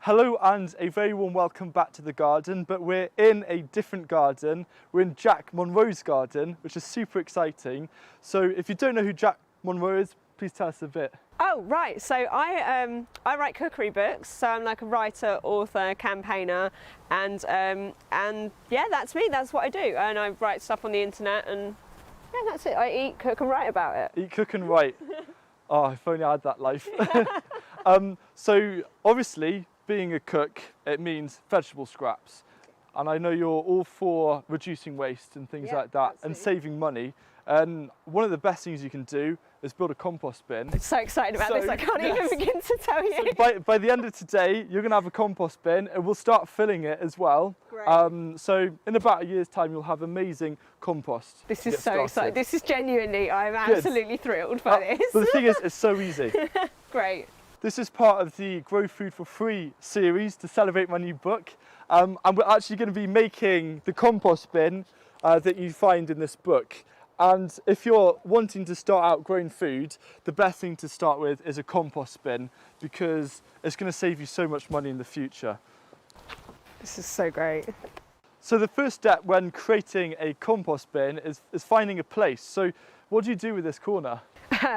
Hello and a very warm welcome back to the garden, but we're in a different garden. We're in Jack Monroe's garden, which is super exciting. So if you don't know who Jack Monroe is, please tell us a bit. Oh, right. So I write cookery books. So I'm like a writer, author, campaigner, and yeah, that's me. That's what I do. And I write stuff on the internet, and yeah, that's it. I eat, cook, and write about it. Eat, cook and write. Oh, if only I had that life. So obviously, being a cook, it means vegetable scraps. And I know you're all for reducing waste and things like that, absolutely. and saving money. And one of the best things you can do is build a compost bin. I'm so excited about this, I can't even begin to tell you. So by the end of today, you're going to have a compost bin, and we'll start filling it as well. Great. So in about a year's time, you'll have amazing compost. This is so exciting. This is genuinely, I'm absolutely thrilled by this. But the thing is, it's so easy. Great. This is part of the Grow Food for Free series to celebrate my new book. And we're actually going to be making the compost bin that you find in this book. And if you're wanting to start out growing food, the best thing to start with is a compost bin, because it's going to save you so much money in the future. This is so great. So the first step when creating a compost bin is finding a place. So what do you do with this corner?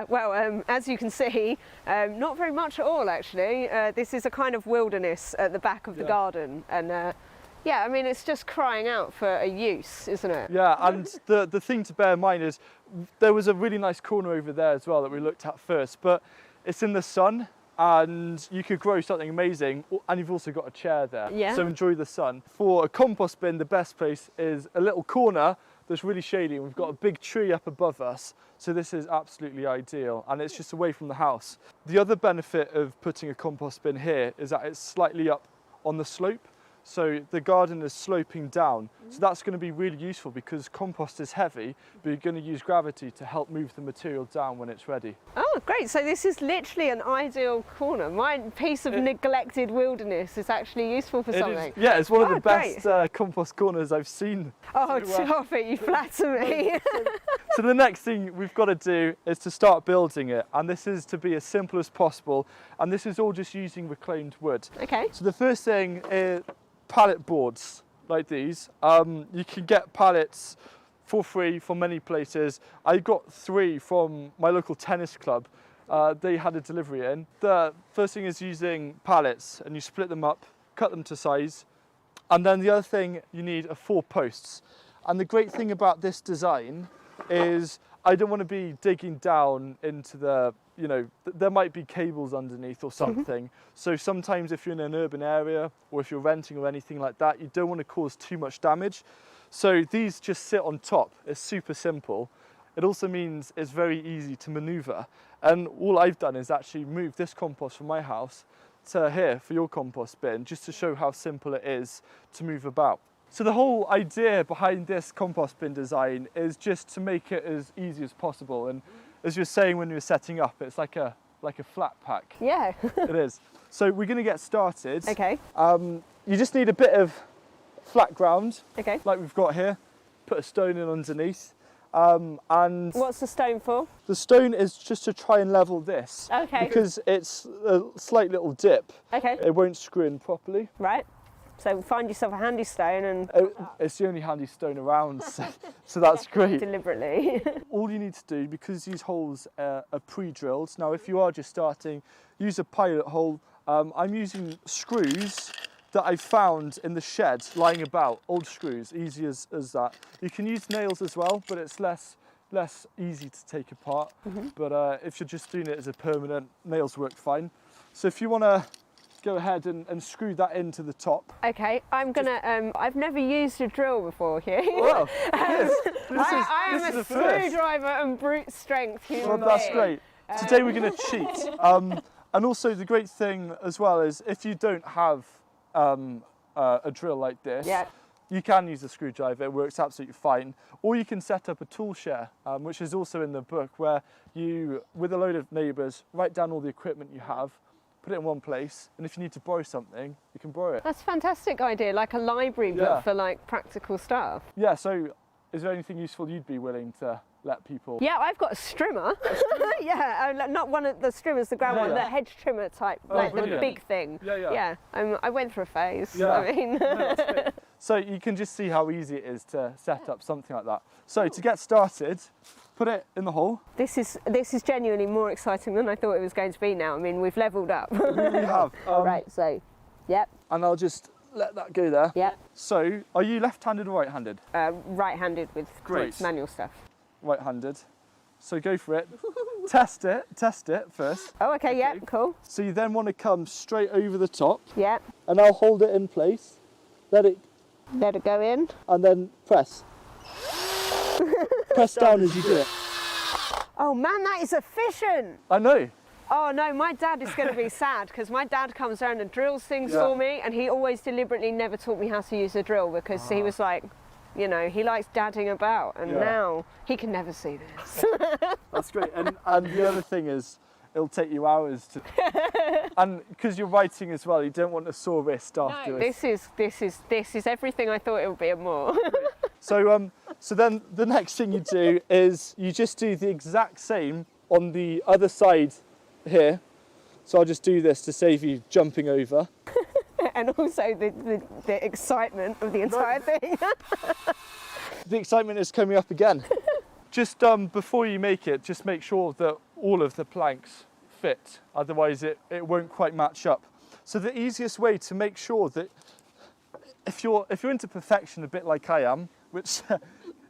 Well, as you can see, not very much at all actually. This is a kind of wilderness at the back of the garden, and yeah, I mean, it's just crying out for a use, isn't it? Yeah, and the thing to bear in mind is there was a really nice corner over there as well that we looked at first, but it's in the sun and you could grow something amazing, and you've also got a chair there, so enjoy the sun. For a compost bin, the best place is a little corner that's really shady, and we've got a big tree up above us, so this is absolutely ideal, and it's just away from the house. The other benefit of putting a compost bin here is that it's slightly up on the slope, so the garden is sloping down. So that's going to be really useful because compost is heavy, but you're going to use gravity to help move the material down when it's ready. Oh, great. So this is literally an ideal corner. My piece of neglected wilderness is actually useful for something. Yeah, it's one of the best compost corners I've seen. Oh, stop it, you flatter me. So the next thing we've got to do is to start building it, and this is to be as simple as possible, and this is all just using reclaimed wood. Okay. So the first thing is pallet boards like these. You can get pallets for free from many places. I got 3 from my local tennis club. They had a delivery in. The first thing is using pallets, and you split them up, cut them to size, and then the other thing you need are 4 posts. And the great thing about this design is I don't want to be digging down into the, you know, there might be cables underneath or something. So sometimes if you're in an urban area or if you're renting or anything like that, you don't want to cause too much damage. So these just sit on top. It's super simple. It also means it's very easy to maneuver. And all I've done is actually move this compost from my house to here for your compost bin, just to show how simple it is to move about. So the whole idea behind this compost bin design is just to make it as easy as possible. And as you were saying when you were setting up, it's like a flat pack. Yeah. It is. So we're going to get started. Okay. You just need a bit of flat ground, Okay. like we've got here. Put a stone in underneath. And what's the stone for? the stone is just to try and level this. Okay. Because it's a slight little dip. Okay. It won't screw in properly. Right. So find yourself a handy stone and It's the only handy stone around, so that's great. deliberately. All you need to do, because these holes are pre-drilled, now if you are just starting, use a pilot hole. I'm using screws that I found in the shed lying about, old screws, easy as that. You can use nails as well, but it's less easy to take apart. But if you're just doing it as a permanent, nails work fine. So if you want to go ahead and screw that into the top. Okay, I'm gonna, I've never used a drill before here. Well, I am a screwdriver and brute strength human being. That's great. Today we're going to cheat. And also the great thing as well is if you don't have a drill like this, you can use a screwdriver, it works absolutely fine. Or you can set up a tool share, which is also in the book, where you, with a load of neighbours, write down all the equipment you have, put it in one place, and if you need to borrow something, you can borrow it. That's a fantastic idea, like a library book for like practical stuff. Yeah, so is there anything useful you'd be willing to let people. Yeah, I've got a strimmer. Yeah, not one of the strimmers, the ground one, the hedge trimmer type, like the big thing. Yeah. I went through a phase. Yeah. I mean. No, that's great. So you can just see how easy it is to set up something like that. So to get started, put it in the hole. This is genuinely more exciting than I thought it was going to be now. I mean, we've levelled up. We really have. Right, so, yep. And I'll just let that go there. Yep. So, are you left-handed or right-handed? Right-handed with manual stuff. Right-handed. So go for it. Test it first. Oh, okay, yeah, cool. So you then want to come straight over the top. Yeah. And I'll hold it in place. Let it go in. And then press. Press down as you do it. Oh man, that is efficient. I know. Oh no, my dad is going to be sad because my dad comes around and drills things for me, and he always deliberately never taught me how to use a drill because he was like, you know, he likes dadding about, and now he can never see this. That's great. And the other thing is, it'll take you hours to, and because you're writing as well, you don't want a sore wrist afterwards. This is everything I thought it would be and more. So then the next thing you do is you just do the exact same on the other side here. So I'll just do this to save you jumping over. And also the excitement of the entire thing. The excitement is coming up again. Just before you make it, just make sure that all of the planks fit, otherwise it won't quite match up. So the easiest way to make sure that if you're into perfection a bit like I am, which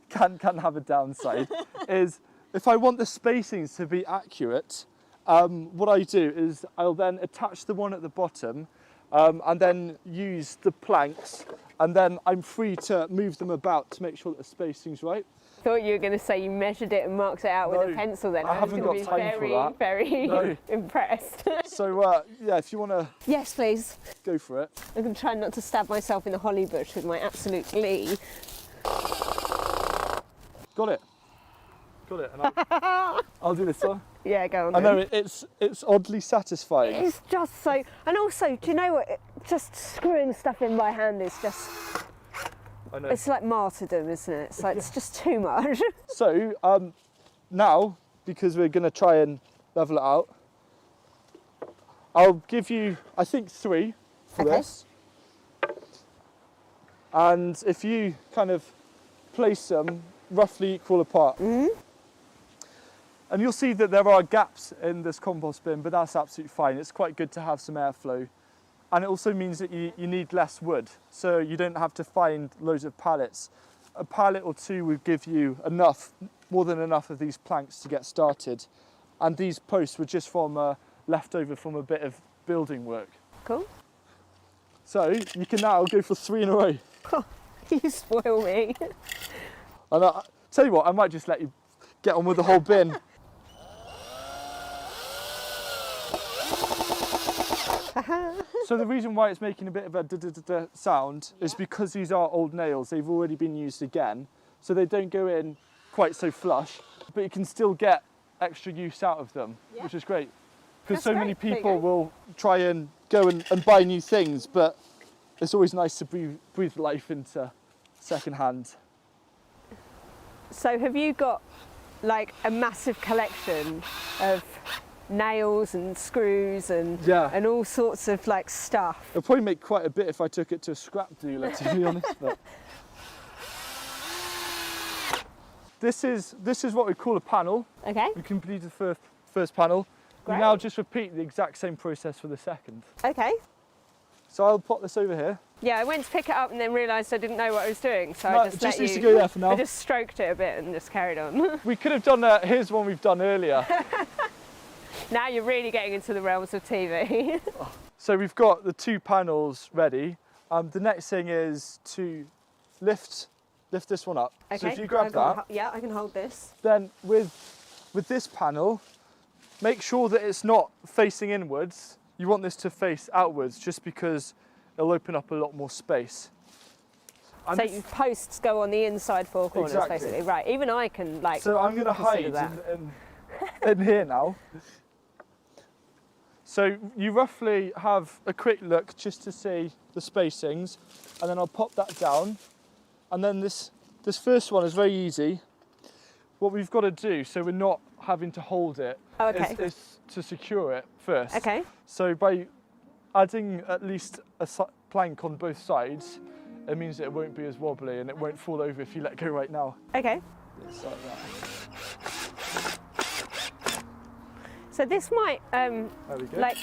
can have a downside, is if I want the spacings to be accurate, what I do is I'll then attach the one at the bottom and then use the planks, and then I'm free to move them about to make sure that the spacing's right. I thought you were going to say you measured it and marked it out with a pencil then. I haven't got time for that. Very impressed. So yeah, if you want to... Yes, please. Go for it. I'm going to try not to stab myself in the holly bush with my absolute glee. Got it. And I'll do this one. Yeah, go on. I know it's oddly satisfying. It's just so, and also, do you know what? Just screwing stuff in by hand is just. I know. It's like martyrdom, isn't it? It's like it's just too much. So now, because we're going to try and level it out, I'll give you, I think, 3 for this. And if you kind of place them roughly equal apart. And you'll see that there are gaps in this compost bin, but that's absolutely fine. It's quite good to have some airflow. And it also means that you need less wood, so you don't have to find loads of pallets. A pallet or 2 would give you enough, more than enough of these planks to get started. And these posts were just from leftover from a bit of building work. Cool. So you can now go for 3 in a row. Oh, you spoil me. And I tell you what, I might just let you get on with the whole bin. So the reason why it's making a bit of a da-da-da-da sound is because these are old nails. They've already been used again, so they don't go in quite so flush, but you can still get extra use out of them, which is great. Because so many people will try and go and buy new things, but it's always nice to breathe life into second-hand. So have you got like a massive collection of nails and screws and all sorts of like stuff? It'll probably make quite a bit if I took it to a scrap dealer, to be honest. But this is what we call a panel. Okay. We completed the first panel. Great. We now just repeat the exact same process for the second. Okay. So I'll pop this over here. Yeah, I went to pick it up and then realised I didn't know what I was doing, so No, I just needs to go there for now. I just stroked it a bit and just carried on. We could have done here's one we've done earlier. Now you're really getting into the realms of TV. So we've got the 2 panels ready. The next thing is to lift this one up. Okay. So if you grab that, yeah, I can hold this. then with this panel, make sure that it's not facing inwards. You want this to face outwards, just because it'll open up a lot more space. And so your posts go on the inside 4 corners, basically. Right, even I can like. So I'm going to hide in here now. So you roughly have a quick look just to see the spacings, and then I'll pop that down. And then this first one is very easy. what we've got to do, so we're not having to hold it, Oh, okay. is to secure it first. Okay. So by adding at least a plank on both sides, it means that it won't be as wobbly and it won't fall over if you let go right now. Okay. It's like that. So this might, There we go. like,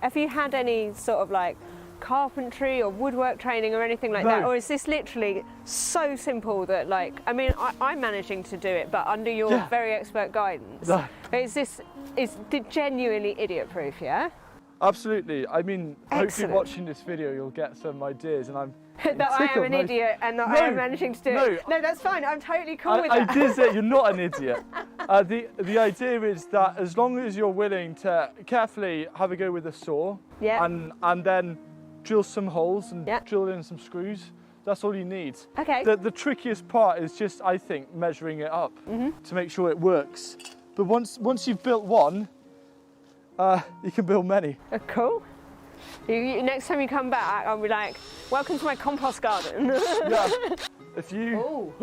have you had any sort of like carpentry or woodwork training or anything like that? No. Or is this literally so simple that, like, I mean, I'm managing to do it, but under your Yeah. very expert guidance. No. Is genuinely idiot proof, yeah? Absolutely. I mean, hopefully Excellent. watching this video, you'll get some ideas, and I'm That I am tickled. an No, idiot and that No, I am managing to do it. no. No, that's fine. I'm totally cool with I that. did say you're not an idiot. The idea is that as long as you're willing to carefully have a go with a saw, Yeah. and then drill some holes and Yeah. drill in some screws, that's all you need. Okay. The trickiest part is just, I think, measuring it up to make sure it works. But once you've built one, you can build many. Cool. Next time you come back, I'll be like, welcome to my compost garden. Yeah. If you, Oh.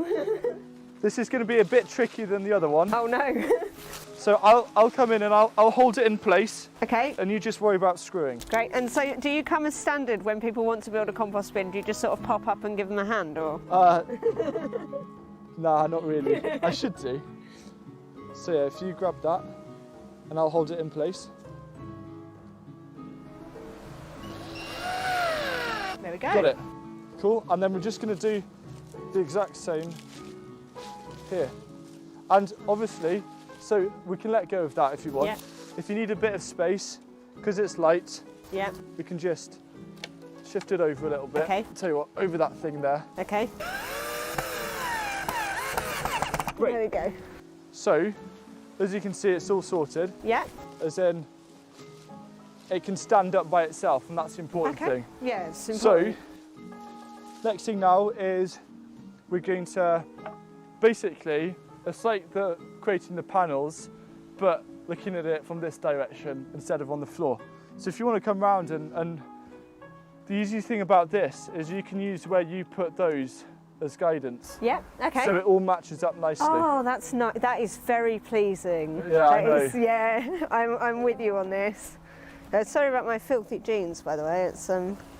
this is going to be a bit trickier than the other one. Oh no. So I'll come in and I'll hold it in place, Okay, and you just worry about screwing. great. And so do you come as standard when people want to build a compost bin? Do you just sort of pop up and give them a hand, or? Nah, not really. I should do. So yeah, if you grab that, and I'll hold it in place. There we go. Got it. Cool. And then we're just going to do the exact same here. And obviously, so we can let go of that if you want. Yeah. If you need a bit of space, because it's light, Yeah, we can just shift it over a little bit. Okay. Tell you what, over that thing there. okay. Great. There we go. So, as you can see, it's all sorted. Yeah, As in, it can stand up by itself, and that's the important okay. thing. Yeah, it's So, important. next thing now is we're going to basically, it's like creating the panels, but looking at it from this direction instead of on the floor. So if you want to come round and the easy thing about this is you can use where you put those as guidance. Yeah, okay. So it all matches up nicely. Oh, that's nice. That is very pleasing. Yeah, I know. Yeah, I'm with you on this. Sorry about my filthy jeans, by the way. It's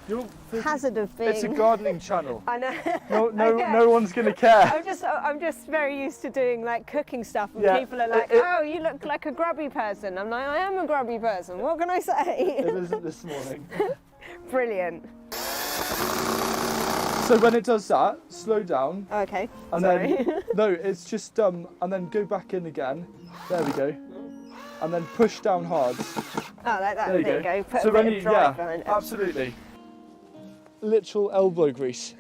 You're- hazard of being. It's a gardening channel. I know. No one's going to care. I'm just very used to doing like cooking stuff, and Yeah, people are like, it- "Oh, you look like a grubby person." I'm like, "I am a grubby person. What can I say?" It isn't this morning. Brilliant. So when it does that, slow down. Okay. And Sorry. then, no, it's just, and then go back in again. There we go. And then push down hard. Oh, like that. There you go. Put So a when bit you, of drive yeah, behind it. absolutely. Literal elbow grease.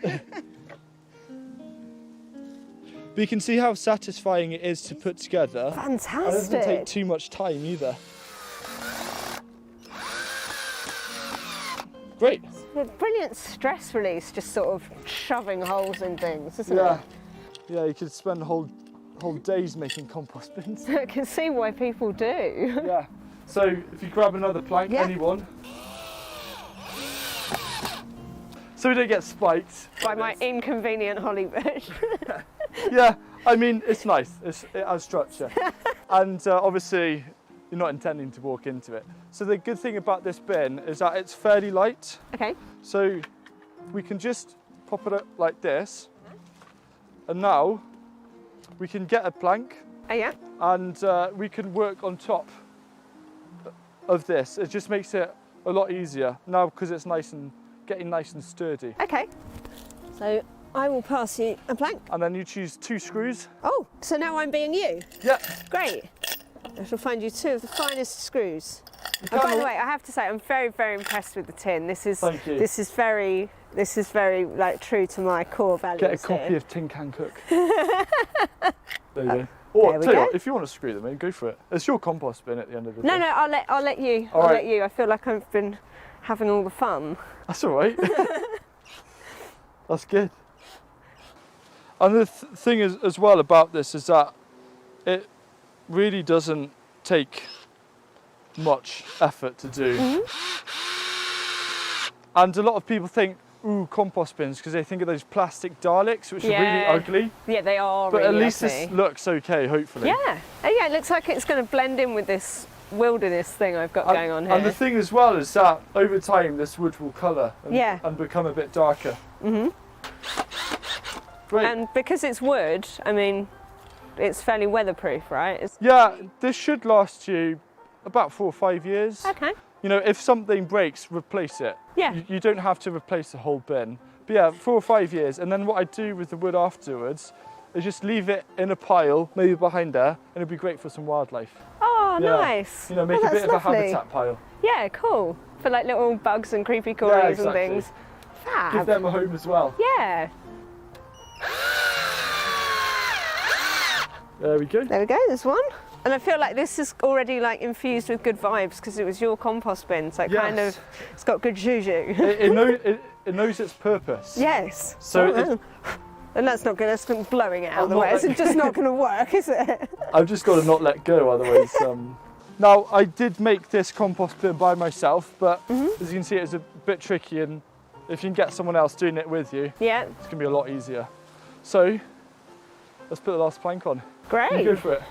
But you can see how satisfying it is to put together. And it doesn't take Fantastic. too much time either. Great. A brilliant stress release, just sort of shoving holes in things, isn't Yeah. Yeah, you could spend whole days making compost bins. it? I can see why people do. Yeah. So if you grab another plank, Yeah. anyone. So we don't get spiked. By my inconvenient holly bush. Yeah, I mean, it's nice. It has structure. And obviously, you're not intending to walk into it. So the good thing about this bin is that it's fairly light. Okay. So we can just pop it up like this. And now we can get a plank Oh yeah. and we can work on top of this. It just makes it a lot easier now because it's getting nice and sturdy. Okay. So I will pass you a plank. And then you choose 2 screws. Oh, so now I'm being you. Yeah. Great. I shall find you 2 of the finest screws. And can't by the al- way, I have to say I'm very, very impressed with the tin. This is Thank you. this is very like true to my core values. Get a copy here. of Tin Can Cook. There you go. Or there we tell you go. what, if you want to screw them in, go for it. It's your compost bin at the end of the No, day. no, I'll let you. All I'll right. let you. I feel like I've been having all the fun. That's all right. That's good. And the thing is, as well about this is that it really doesn't take much effort to do. And a lot of people think, ooh, compost bins because they think of those plastic Daleks, which are really ugly. Yeah, they are But really at least ugly. this looks okay, hopefully. Yeah. Oh, yeah, it looks like it's going to blend in with this wilderness thing I've got going on here. And the thing as well is that over time this wood will colour and, Yeah. and become a bit darker. Great. And because it's wood, I mean, it's fairly weatherproof, right? Yeah, this should last you about 4 or 5 years. Okay. You know, if something breaks, replace it. Yeah. You don't have to replace the whole bin. But yeah, 4 or 5 years. And then what I do with the wood afterwards is just leave it in a pile, maybe behind there, and it'll be great for some wildlife. Oh, Yeah. nice. You know, make Oh, a bit that's of a lovely. habitat pile. Yeah, cool. For like little bugs and creepy crawlies Yeah, exactly. and things. Fab. Give them a home as well. Yeah. There we go. There we go, there's one. And I feel like this is already like infused with good vibes because it was your compost bin, so it kind of, it's got good juju. It knows its purpose. Yes. So Oh, and that's not good, that's blowing it out of the not way. It's just not going to work, is it? I've just got to not let go, otherwise. Now, I did make this compost bin by myself, but as you can see, it's a bit tricky, and if you can get someone else doing it with you, Yeah. it's going to be a lot easier. So, let's put the last plank on. Great. You go for it.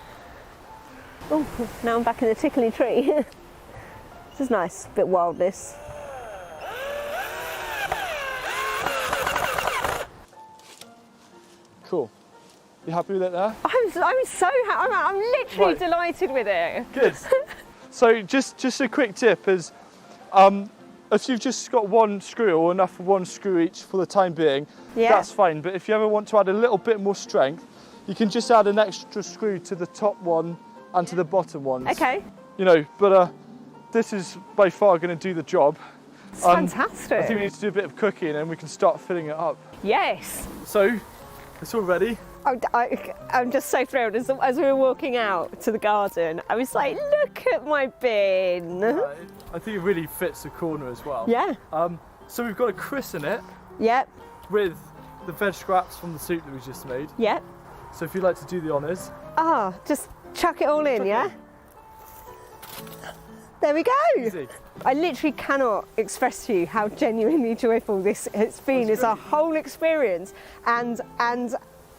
Oh, now I'm back in the tickly tree. This is nice, bit wildness. Cool. You happy with it there? I'm so happy. I'm literally Right. delighted with it. Good. So just a quick tip is, if you've just got one screw or enough for one screw each for the time being, Yeah. that's fine. But if you ever want to add a little bit more strength, you can just add an extra screw to the top one and to the bottom ones. Okay. You know, but this is by far going to do the job. It's I think fantastic. we need to do a bit of cooking and we can start filling it up. Yes. So, it's all ready. I'm just so thrilled. As we were walking out to the garden, I was like, look at my bin. I think it really fits the corner as well. Yeah. So we've got to christen it Yep. with the veg scraps from the soup that we just made. Yep. So if you'd like to do the honours. Ah, just chuck it all in, Chuck it yeah? in. There we go. Easy. I literally cannot express to you how genuinely joyful this has been. It's a whole experience, and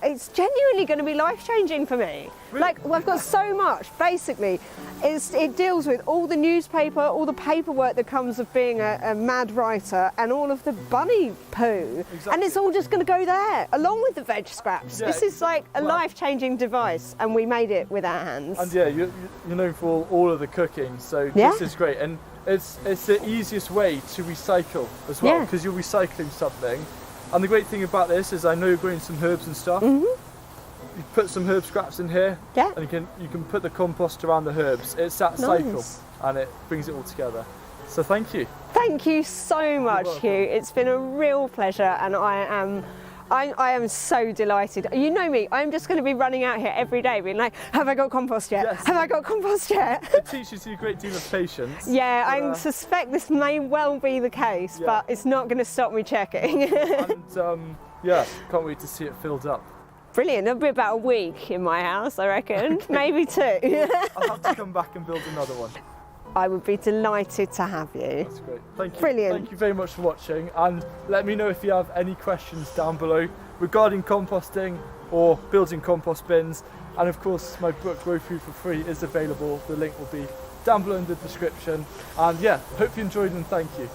it's genuinely going to be life-changing for me. Really? Like, I've got so much. Basically, it deals with all the newspaper, all the paperwork that comes of being a mad writer, and all of the bunny poo. Exactly. And it's all just going to go there, along with the veg scraps. Yeah, This is like a well- life-changing device, and we made it with our hands. And yeah, you're known for all of the cooking, so Yeah. this is great. And it's the easiest way to recycle as well, Yeah. because you're recycling something. And the great thing about this is I know you're growing some herbs and stuff. You put some herb scraps in here, Yeah. and you can put the compost around the herbs. It's that cycle, Nice. and it brings it all together. So thank you. Thank you so much, welcome. Hugh. It's been a real pleasure, and I am so delighted. You know me, I'm just going to be running out here every day being like, have I got compost yet? Yes. Have I got compost yet? It teaches you a great deal of patience. Yeah, But, I suspect this may well be the case, Yeah. but it's not going to stop me checking. And yeah, can't wait to see it filled up. Brilliant. It'll be about a week in my house, I reckon. Maybe 2. I'll have to come back and build another one. I would be delighted to have you. That's great. Thank you. Brilliant. Thank you very much for watching, and let me know if you have any questions down below regarding composting or building compost bins. And of course, my book Grow Food for Free is available. The link will be down below in the description. And yeah, hope you enjoyed and thank you.